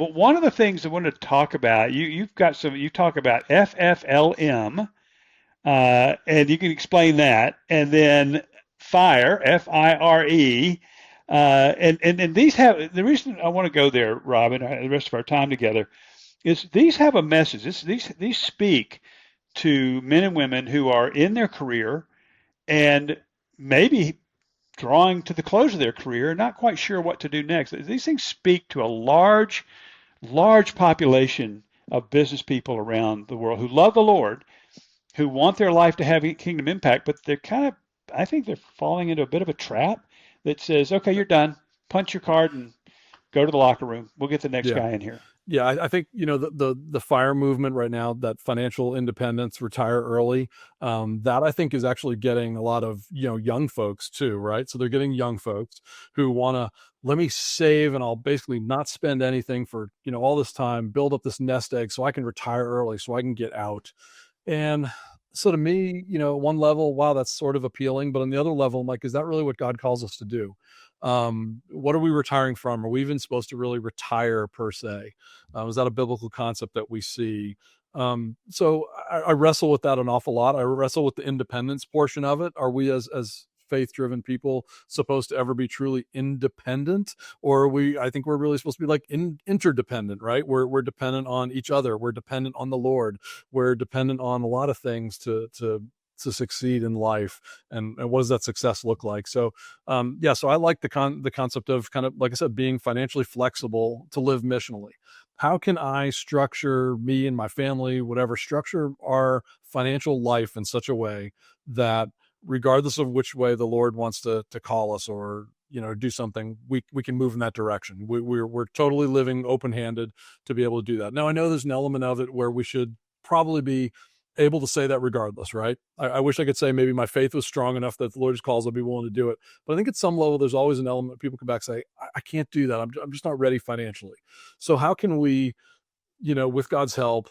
But one of the things I wanted to talk about, you talk about FFLM, and you can explain that, and then FIRE, FIRE, and these have the reason I want to go there, Robin, the rest of our time together is these have a message. These speak to men and women who are in their career and maybe drawing to the close of their career, not quite sure what to do next. These things speak to a large population of business people around the world who love the Lord, who want their life to have kingdom impact, but they're kind of, I think they're falling into a bit of a trap that says, okay, you're done. Punch your card and go to the locker room. We'll get the next Yeah. guy in here. Yeah, I think the fire movement right now, that financial independence, retire early, that I think is actually getting a lot of young folks too, right? So they're getting young folks who want to, let me save and I'll basically not spend anything for all this time, build up this nest egg so I can retire early, so I can get out. And so to me, one level, wow, that's sort of appealing, but on the other level, I'm like, is that really what God calls us to do? What are we retiring from? Are we even supposed to really retire per se? Is that a biblical concept that we see? So I wrestle with that an awful lot. I wrestle with the independence portion of it. Are we as faith-driven people supposed to ever be truly independent, or are we? I think we're really supposed to be like interdependent, right? We're dependent on each other. We're dependent on the Lord. We're dependent on a lot of things to succeed in life, and what does that success look like? So yeah, so I like the concept of, kind of like I said, being financially flexible to live missionally. How can I structure, me and my family, whatever, structure our financial life in such a way that regardless of which way the Lord wants to call us, or do something, we can move in that direction. We're totally living open-handed to be able to do that. Now I know there's an element of it where we should probably be able to say that regardless, right? I wish I could say maybe my faith was strong enough that the Lord's calls, I'll be willing to do it. But I think at some level, there's always an element people come back and say, I can't do that. I'm just not ready financially. So how can we, with God's help,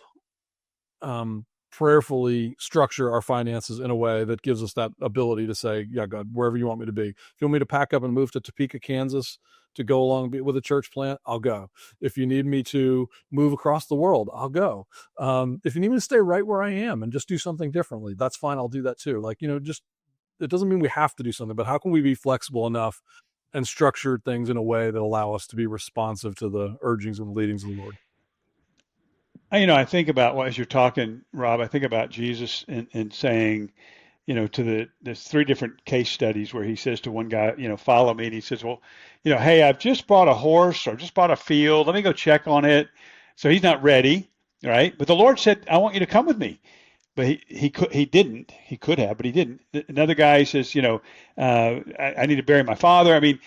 prayerfully structure our finances in a way that gives us that ability to say, yeah, God, wherever you want me to be. If you want me to pack up and move to Topeka, Kansas to go along with a church plant, I'll go. If you need me to move across the world, I'll go. If you need me to stay right where I am and just do something differently, that's fine. I'll do that too. Like, just, it doesn't mean we have to do something, but how can we be flexible enough and structure things in a way that allow us to be responsive to the urgings and leadings of the Lord? I think about as you're talking, Rob, I think about Jesus and saying, there's three different case studies where he says to one guy, follow me. And he says, well, hey, I've just bought a horse or just bought a field. Let me go check on it. So he's not ready, right? But the Lord said, I want you to come with me. But he didn't. He could have, but he didn't. Another guy says, I need to bury my father. I mean,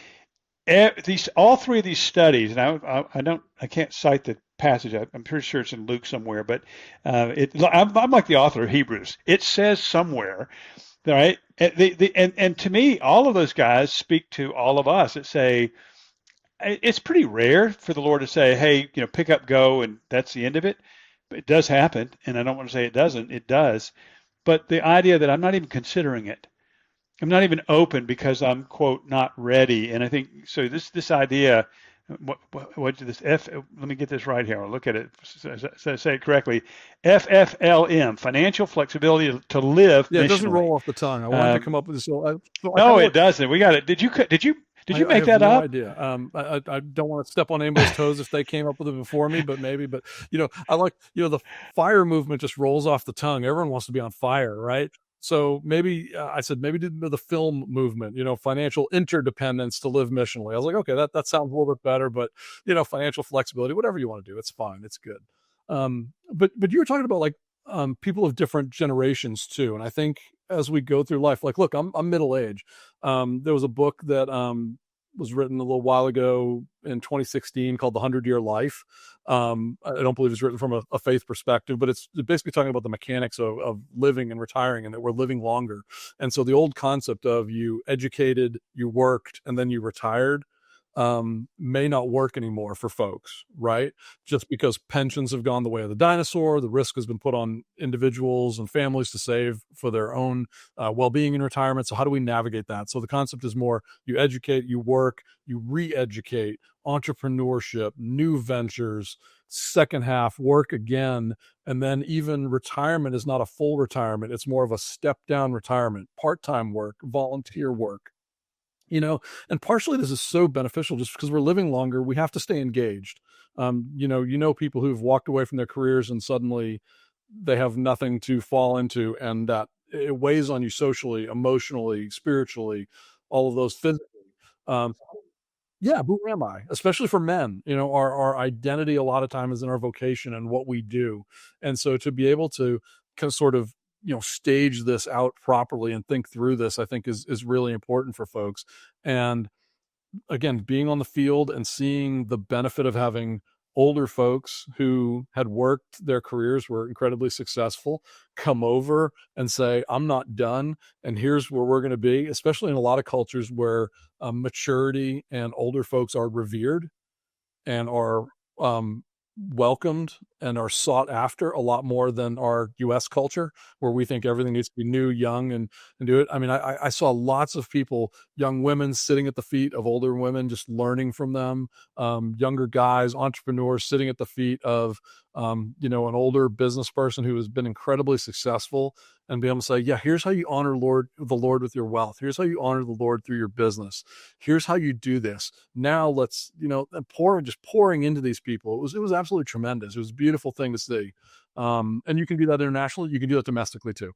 these all three of these studies, and I can't cite the passage. I'm pretty sure it's in Luke somewhere, but I'm like the author of Hebrews. It says somewhere, right? And to me, all of those guys speak to all of us that say it's pretty rare for the Lord to say, hey, pick up, go, and that's the end of it. But it does happen, and I don't want to say it doesn't. It does. But the idea that I'm not even considering it, I'm not even open because I'm quote not ready. And I think so. This idea, what this F? Let me get this right here. I'll look at it. Say it correctly. FFLM, financial flexibility to live Yeah, it doesn't missionally. roll off the tongue. I wanted to Um, come up with this. So I kind no, of it look. doesn't. We got it. Did you I make have that no up? idea. I don't want to step on anybody's toes if they came up with it before me, but maybe. But I like the fire movement just rolls off the tongue. Everyone wants to be on fire, right? So maybe I said maybe the film movement, financial interdependence to live missionally. I was like, okay, that sounds a little bit better, but financial flexibility, whatever you want to do, it's fine, it's good. But you were talking about like people of different generations too, and I think as we go through life, like, look, I'm middle age. There was a book that was written a little while ago in 2016 called The 100-Year Life. I don't believe it's written from a faith perspective, but it's basically talking about the mechanics of living and retiring, and that we're living longer. And so the old concept of you educated, you worked, and then you retired, may not work anymore for folks, right? Just because pensions have gone the way of the dinosaur, the risk has been put on individuals and families to save for their own well-being in retirement. So how do we navigate that? So the concept is more you educate, you work, you re-educate, entrepreneurship, new ventures, second half, work again, and then even retirement is not a full retirement. It's more of a step down retirement, part-time work, volunteer work, and partially this is so beneficial just because we're living longer. We have to stay engaged. People who've walked away from their careers and suddenly they have nothing to fall into, and that it weighs on you socially, emotionally, spiritually, all of those physically. Um, yeah, who am I? Especially for men, our identity a lot of time is in our vocation and what we do. And so to be able to kind of sort of, stage this out properly and think through this, I think is really important for folks. And again, being on the field and seeing the benefit of having older folks who had worked their careers, were incredibly successful, come over and say, I'm not done. And here's where we're going to be, especially in a lot of cultures where maturity and older folks are revered and are um, welcomed and are sought after a lot more than our US culture, where we think everything needs to be new, young, and do it. I mean, I saw lots of people, young women sitting at the feet of older women, just learning from them, younger guys, entrepreneurs sitting at the feet of, an older business person who has been incredibly successful, and be able to say, yeah, here's how you honor the Lord with your wealth. Here's how you honor the Lord through your business. Here's how you do this. Now let's, pouring into these people. It was absolutely tremendous. It was a beautiful thing to see. And you can do that internationally. You can do that domestically too.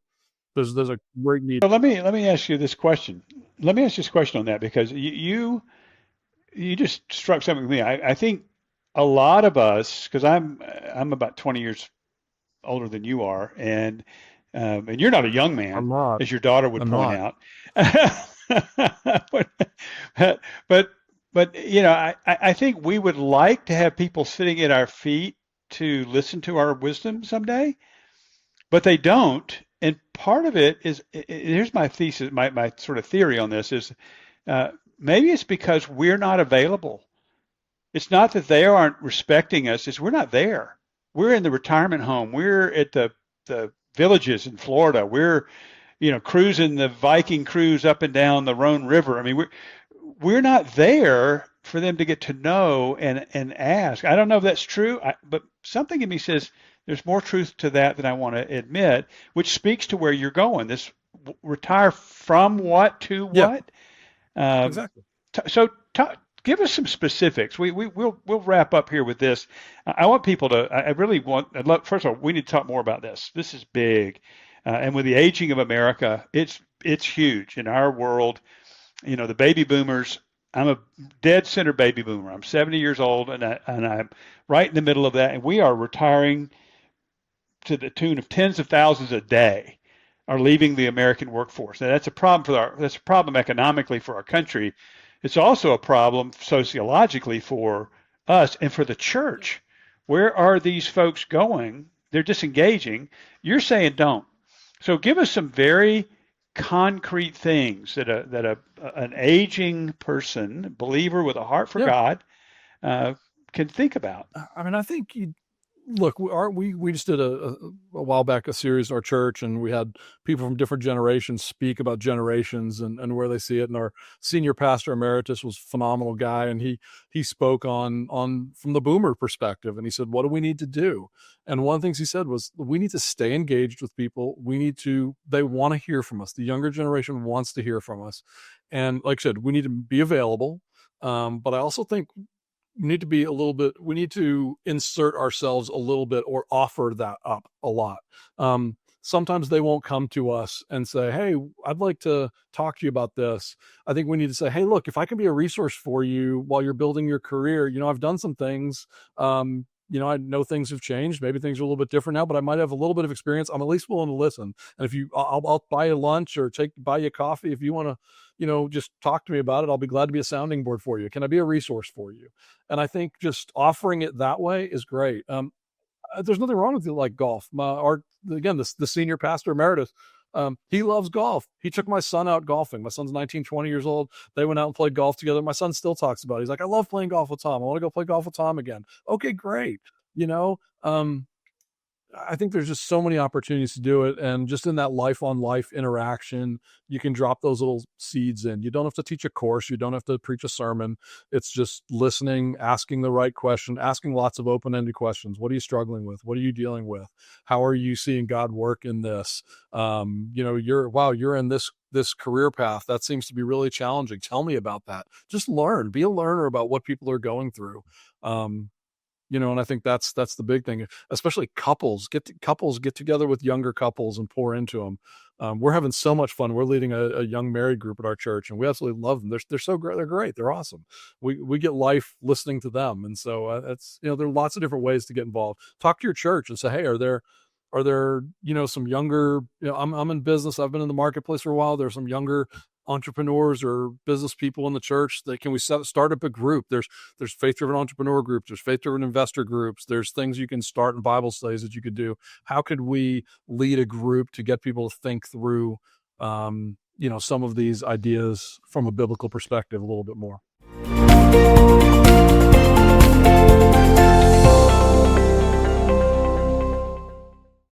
There's a great need. So let me ask you this question. Let me ask you this question on that because you just struck something with me. I think a lot of us, because I'm about 20 years older than you are, and you're not a young I'm man, not. as your daughter would I'm point not. out. but, but I think we would like to have people sitting at our feet to listen to our wisdom someday, but they don't. And part of it is here's my thesis, my sort of theory on this is uh, maybe it's because we're not available. It's not that they aren't respecting us, it's we're not there. We're in the retirement home. We're at the villages in Florida. We're, cruising the Viking cruise up and down the Rhone River. I mean, we're not there for them to get to know and ask. I don't know if that's true, but something in me says there's more truth to that than I want to admit, which speaks to where you're going. This retire from what to Yeah, what? Um, exactly. so give us some specifics. We'll wrap up here with this. I want people to. I really want. I'd love, first of all, we need to talk more about this. This is big, and with the aging of America, it's huge in our world. The baby boomers. I'm a dead center baby boomer. I'm 70 years old, and I'm right in the middle of that. And we are retiring to the tune of tens of thousands a day are leaving the American workforce. Now that's a problem that's a problem economically for our country. It's also a problem sociologically for us and for the church. Where are these folks going? They're disengaging. You're saying don't. So give us some very concrete things that an aging person, believer with a heart for Yeah. God, uh, can think about. I mean, I think you look. We just did a while back a series in our church, and we had people from different generations speak about generations and where they see it. And our senior pastor emeritus was a phenomenal guy, and he spoke on from the boomer perspective, and he said, "What do we need to do?" And one of the things he said was, "We need to stay engaged with people. They want to hear from us. The younger generation wants to hear from us, and like I said, we need to be available." But I also think we need to insert ourselves a little bit or offer that up a lot. Sometimes they won't come to us and say, hey, I'd like to talk to you about this. I think we need to say, hey, look, if I can be a resource for you while you're building your career, I've done some things. I know things have changed. Maybe things are a little bit different now, but I might have a little bit of experience. I'm at least willing to listen. And if I'll buy you lunch or buy you coffee if you want to, just talk to me about it. I'll be glad to be a sounding board for you. Can I be a resource for you? And I think just offering it that way is great. There's nothing wrong with it like golf. Again, the senior pastor emeritus, He loves golf. He took my son out golfing. My son's 19, 20 years old. They went out and played golf together. My son still talks about it. He's like, I love playing golf with Tom. I want to go play golf with Tom again. Okay, great. You know, I think there's just so many opportunities to do it. And just in that life on life interaction, you can drop those little seeds in. You don't have to teach a course. You don't have to preach a sermon. It's just listening, asking the right question, asking lots of open-ended questions. What are you struggling with? What are you dealing with? How are you seeing God work in this? You're in this career path. That seems to be really challenging. Tell me about that. Just learn, be a learner about what people are going through. And I think that's the big thing, especially couples get together with younger couples and pour into them. We're having so much fun. We're leading a young married group at our church, and we absolutely love them. They're so great. They're great. They're awesome. We get life listening to them, and so there are lots of different ways to get involved. Talk to your church and say, hey, are there some younger, I'm in business, I've been in the marketplace for a while, there's some younger entrepreneurs or business people in the church that can we start up a group. There's faith-driven entrepreneur groups, there's faith-driven investor groups, there's things you can start in Bible studies that you could do. How could we lead a group to get people to think through some of these ideas from a biblical perspective a little bit more?